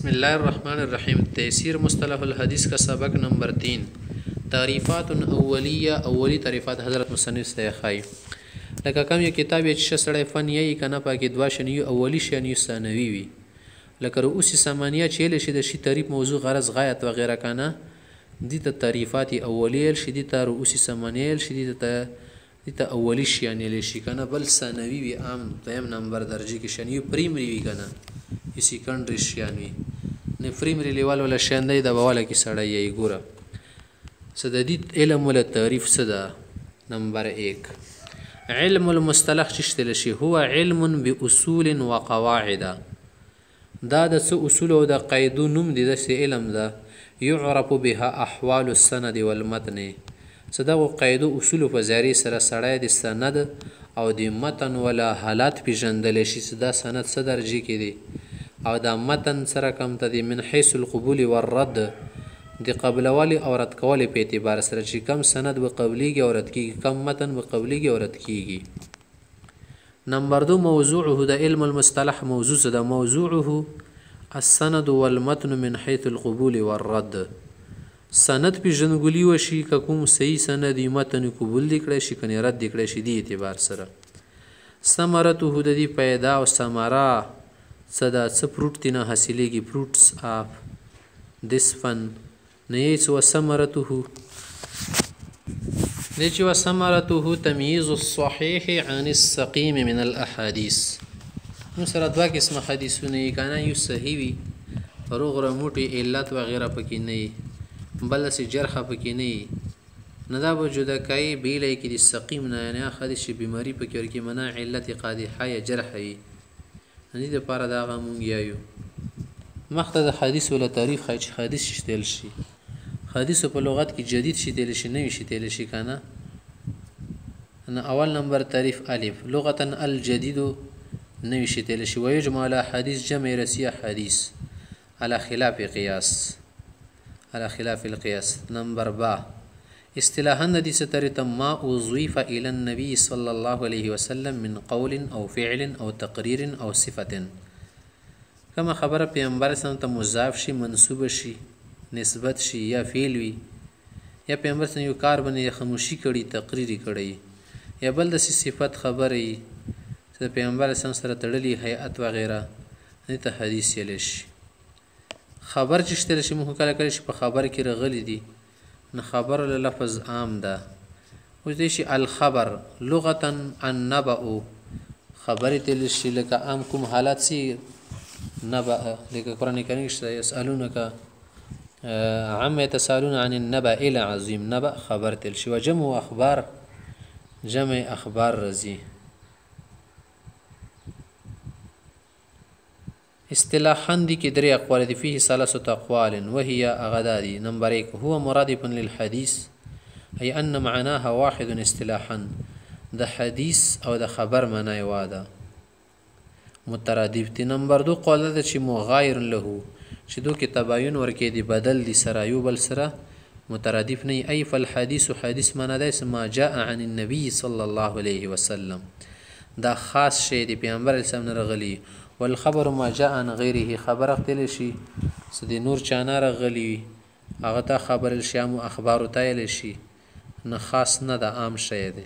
بسم الله الرحمن الرحیم. تیسیر مصطلح الحدیث کا سبق نمبر 3. تعریفات اولیه. اولی تعریفات حضرت مصنف سے خای لکه کوم یو کتاب چې سړی فن یې کنه پاکي دوا شنی اولی شنی ثانوي وي لکه رؤوس ثمانیه چې له شي د شی تعریف موضوع غرض غایت و غیره کنه دي ته تعریفات اولیه شدي ته رؤوس ثمانیه شدي ته اولی شي یعنی لشي کنه بل ثانوي وي عام دویم نمبر درجه کې شنی پریمری وي کنه ی سیکنډری شیانوي نه پریمری لیول ولا شاندې د بواله کې سړی یې ګوره سددید علم ولا تعریف صدا نمبر 1. علم المصطلح چشتل شي هو علم باصول وقواعد دا د اصول او د قاعده نوم دي د علم ده يعرف بها احوال السند والمتن صدق قاعده اصول په ذری سره سړی د سند او د متن ولا حالات پیژندل شي صدا سند څه درجه کې دي او دا متن سره کم ته دی من حيث القبول والرد دی قبل والی او رد کولی په اعتبار سره چې کم سند به قبلیږي او رد کیږي کم متن به قبلیږي او رد کیږي. نمبر 2 موضوعه د علم المصطلح موضوع ده موضوعه السند والمتن من حيث القبول والرد سند پیژنګلی وشي کوم صحیح سند متن قبول لیکړي شي کني رد لیکړي شي دی اعتبار سره. ثمرته د دې پیدا او ثمره صدا څه فروټ تینا حاصلېږي فروټس اف دس فن نه یې ثمرته د چې ثمرته تمییز الصحیح عن السقیم من الاحاديث نو سره دوا قسمه حدیثونه کنه یو صحیح وي روغ رموټي علت و غیره پکې نه بل سي جرح پکې نه نه دا وجود کوي بیلې کې د سقیم نه نه حدیث بیماری پکې ورکی منع علت قادحه یا جرح وي نه د پاره دا غمون یایو مخته د حدیث ولا تعریف خای چې حدیث شتل شي حدیث په لغت کې جدید شتل شي نوی شتل شي کنه انا اول نمبر تعریف الف لغتا الجديد نوی شتل شي ويجمع على حديث جمع رسيه حديث على خلاف قياس على خلاف القياس. نمبر با اصطلاحا حدیث ترتم ما اضيف الى النبي صلى الله عليه وسلم من قول او فعل او تقرير او صفه کما خبره پیغمبر سم ته مضاف شي منسوب شي نسبت شي یا فعل وي یا پیغمبر سم یو کار باندې خاموشي کړي تقریر کړي یا بل د صفت خبره چې پیغمبر سم سره تړلي هيئت و غیره نه ته حدیث یل شي. خبر چې شته شي مخ کله کله په خبر کې رغلي دي نه خبر لفظ عام ده اوس دې شي الخبر لغتا النبأ خبر تل شي لکه عام کوم حالات سي نبأ لکه قران کریم کې يسالونك عم يتسالون عن النبأ الى عظيم نبأ خبر تل شي وجمع اخبار جمع اخبار رزي. اصطلاحا دي کې درې اقوال دي فيه ثلاثه اقوال وهي اغدادي. نمبر 1 هو مرادف للحديث اي ان معناها واحد اصطلاحا د حديث او د خبر معنی واده مترادف دي. نمبر 2 قول ده چې مغایر له چې دو کې تباين ورکې دي بدل دي سره یو بل سره مترادف نه اي فالحديث حديث معنی ده ما جاء عن النبي صلى الله عليه وسلم دا خاص شی دی پیغمبر اسلام نه رغلی والخبر ما جاء عن غیره خبر اختل شي سدي نور چانه رغلی هغه ته خبر الشام اخبار تایل شي نه خاص نه د عام شی دی.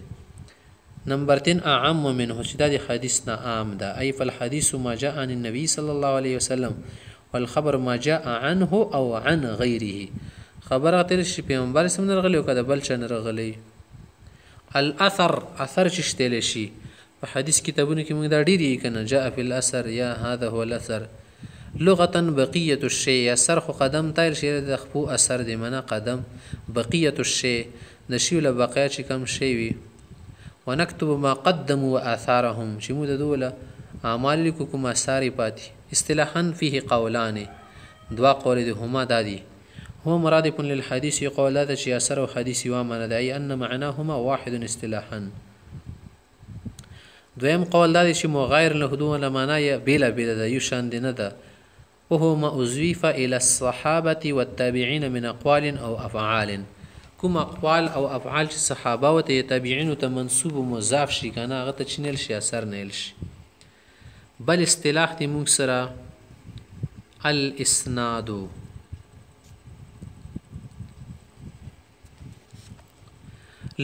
نمبر 3 اعم منه چې د حدیث نه عام ده اي فالحديث ما جاء عن النبي صلى الله عليه وسلم والخبر ما جاء عنه او عن غیره خبر اختل شي پیغمبر اسلام نه رغلی او کده بل چانه رغلی. الاثر اثر چې شتل شي په حدیث کتابونو کې موږ دا ډیری کنه جاء فی الاثر یا هذا هو الاثر لغتا بقيه الشيء اثر خو قدم تایر شي د خپو اثر دی منه قدم بقيه الشيء د شی له بقیا چې کم شی وي ونكتب ما قدموا واثارهم چې موږ د دوله اعمال کوم اثار پاتې. اصطلاحا فيه قولان دوا قول دي هما دادي هو مرادف للحديث قولات چې اثر او حدیث و معنی دی ان معناهما واحد اصطلاحا. دویم قول دا چې مغایر له حدود لمانه بلا بلا د یو شان دی نه ده وهو ما اضيف الى الصحابه والتابعين من اقوال او افعال کوم اقوال او افعال چې صحابه او تابعین ته منسوب مضاف شي کنه هغه ته چنل شي اثر نه شي. بل اصطلاح دی موږ سره الاسناد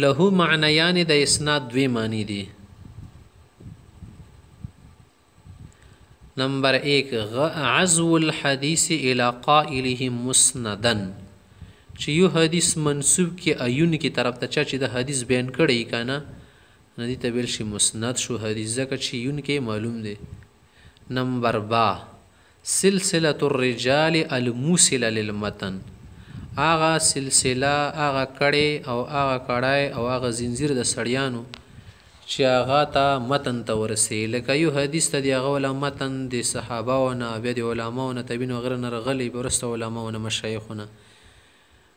له معنیان د اسناد دوی معنی دي. نمبر 1 عزو الحديث الى قائله مسندا، چې یو حدیث منسوب کې ایون کی طرف ته چې د حدیث بیان کړی کنه ندی ته ویل شي مسند شو حدیث، ځکه چې یون کې معلوم دی. نمبر 2 سلسله الرجال الموصله للمتن، آغا سلسله آغا کړي او آغا کړای او آغا زنجیر د سړیانو چې آغا ته متن ته ورسي. لکه یو حدیث ته دی هغه ولا متن د صحابه او نه بیا د علماو نه تبین وغیره نه رغلی برسته علماو نه مشایخونه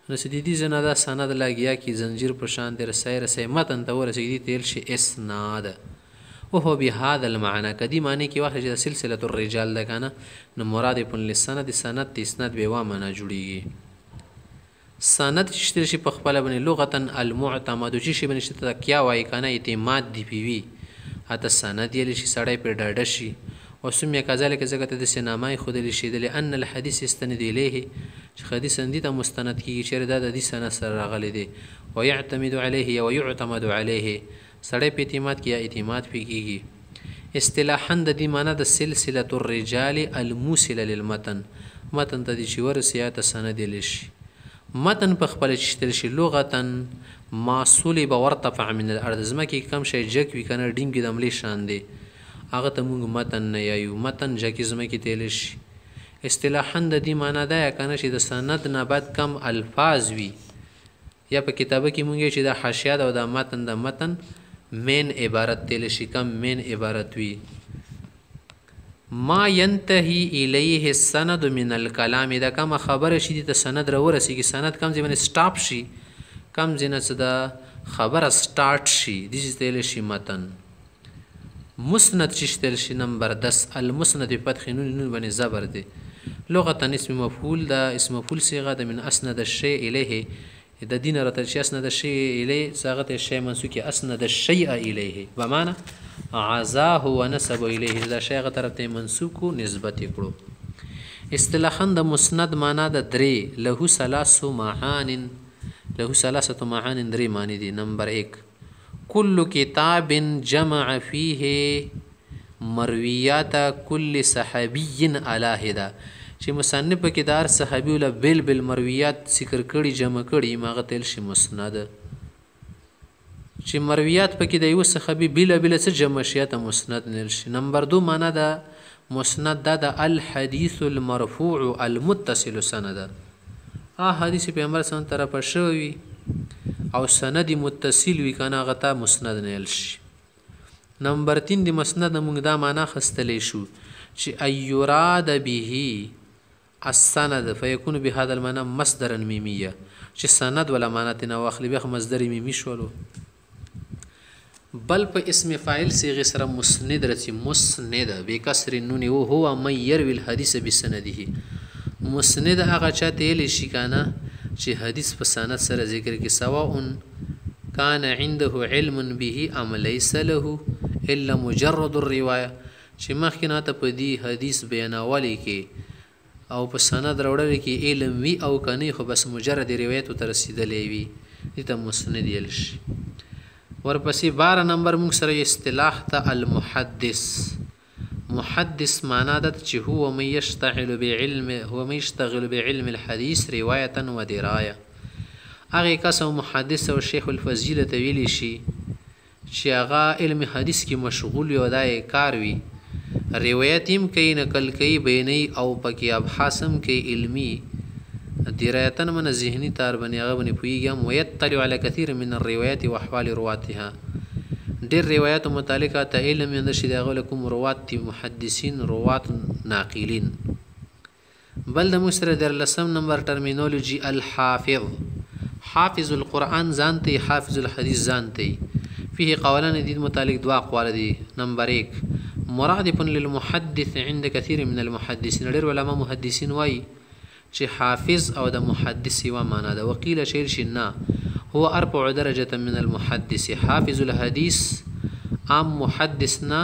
نو سدي زنه دا سند لاګیا کی زنجیر په شان در رسي متن ته ورسي تل شي اسناد. وهو بهذا المعنى کدی معنی کی واخه چې سلسله الرجال ده کنه نو مراد په لسند سند د اسناد به و معنا جوړیږي. سند چې شي په خپل باندې لغتا المعتمد چې شي باندې ته کیا وای کنه اعتماد دی پیوي اته سند یې شي سړی په ډاډه شي. وسمي كذلك زګت د سینمای خود لشي د لئن الحديث يستند اليه چې حدیث اندی ته مستند کیږي چې د دې سند سره راغلي دي ويعتمد عليه ويعتمد عليه سړی په اعتماد کې اعتماد کیږي. اصطلاحا د دې معنی د سلسله الرجال الموصله للمتن، متن ته د شور سیاته سند لشي. متن په خپل چشتل شي لغتا معصول به ورتفع من الارض، زمکه کم شي جک وی کنه ډینګ د عملی شان دی هغه ته موږ متن نه یایو، متن جکی زمکه تل شي. اصطلاحا د دې معنی دا کنه چې د سند نه بعد کم الفاظ وی یا په کتابه کې موږ چې د حاشیه او د متن مین عبارت تل شي کم مین عبارت وی. ما ينتهي اليه السند من الكلام، دا کم خبر شي د سند را ورسیږي سند کم ځای باندې سټاپ شي کم ځای نه صدا خبره سٹارټ شي د دې تل شي متن. مسند چشتل شي. نمبر 10 المسند فتح نون نون باندې زبر دی لغتا اسم مفعول دا اسم مفعول صيغه د من اسند الشيء اليه د دین رته چې اسند الشيء الیه صيغه الشيء منسوک اسند الشيء الیه بمعنى عزاه ونسب الیه دا شی غ طرف ته منسوک نسبت کړو. اصطلاحا د مسند معنا د درې له ثلاثه معان درې معنی دي. نمبر 1 كل كتاب جمع فيه مرويات كل صحابي على هدا، چې مصنف کې دار صحابي ول بل بل مرويات ذکر کړي جمع کړي ماغه تل شي مسند. چې مرويات پکې د یو صحابي بل بل څه جمع شي ته مسند نل شي. نمبر 2 معنا دا مسند د الحديث المرفوع المتصل سند، حدیث پیغمبر صلی الله علیه وسلم طرف شوی او سند متصل وی کنه غتا مسند نیل شي. نمبر 3 د مسند موږ دا معنا خستلې شو چې ايراد به السند فيكون بهذا المعنى مصدرا ميميه، چې سند ولا معنا تنه واخلي به مصدر ميمي شولو بل په اسم فاعل صيغه سره مسند رسي مسند بكسر النون وهو من يروي الحديث بسنده. مسند هغه چاته لشي کنه چې حدیث په سند سره ذکر کې سواء کان عنده علم به ام ليس له الا مجرد الروايه، چې مخکې نه ته په دې حدیث بیانولې کې او په سند راوړل کې علم وی او کني خو بس مجرد روایت ته رسیدلې وي دې ته مسند یل شي. ورپسې 12 نمبر موږ سره اصطلاح ته المحدث. محدث معنا د چې هو من يشتغل بعلم الحديث روايه ودرايه، هغه کس محدث او شیخ الفضیله ویلی شي چې هغه علم حدیث کې مشغول یو دای کار وي روایت هم کوي نقل کوي بیانې او پکې ابحاثم کوي علمي درایتن من ذهني تار باندې هغه باندې پویږم ويطلع على كثير من الروايات واحوال رواتها، ډېر روایت متعلقه ته علم یې نشي دغه لکم روات محدثین روات ناقلین. بل د مستر در لسم نمبر ټرمینولوژي الحافظ. حافظ القرآن ځانته حافظ الحديث ځانته فيه قولان دي متعلق دوا اقوال دي. نمبر 1 مرادف للمحدث عند كثير من المحدثين، ډېر علماء محدثین وایي چې حافظ او د محدث و معنا ده. وقيل شيل شنا هو ارفع درجه من المحدث، حافظ الحديث ام محدثنا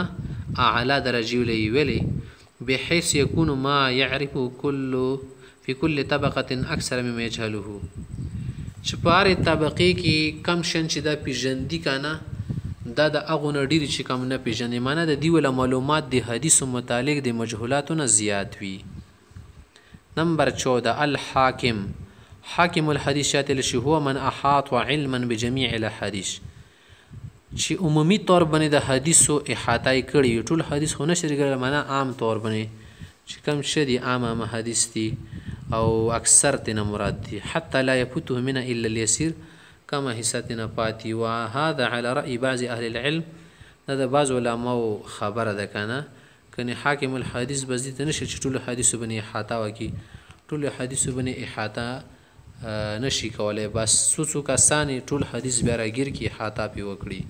اعلى درجه ویلي بحيث يكون ما يعرف في كل طبقة أكثر مما يجهله چې په هرې طبقې کې کم شن چې دا پیژندي که نه دا د هغو نه ډېرې چې کم نه پیژني معنی د دې وله معلومات د حدیثو متعلق د مجهولاتو نه زیات وي. نمبر 14 الحاکم حاکم الحدیث شاتل شي هو من احاط علما بجميع الحديث چې عمومي طور باندې د حدیثو احاطه کړي ټول حدیث خو نشي ګرځي معنی عام طور باندې چې کم شدي عام حدیث دي او اکثر تینا مراد دي حتى لا يفوته من الا اليسير كما حصتنا پاتې. وهذا على رأي بعض اهل العلم دا د بعض علماء خبره ده کنه کني حاکم الحدیث بزید نشي چې ټول حدیثو باندې احاطه وکي ټول حدیثو باندې احاطه نشي کولای بس څو کسان ټول حدیث بیا راګیر کی احاطه پی وکړي.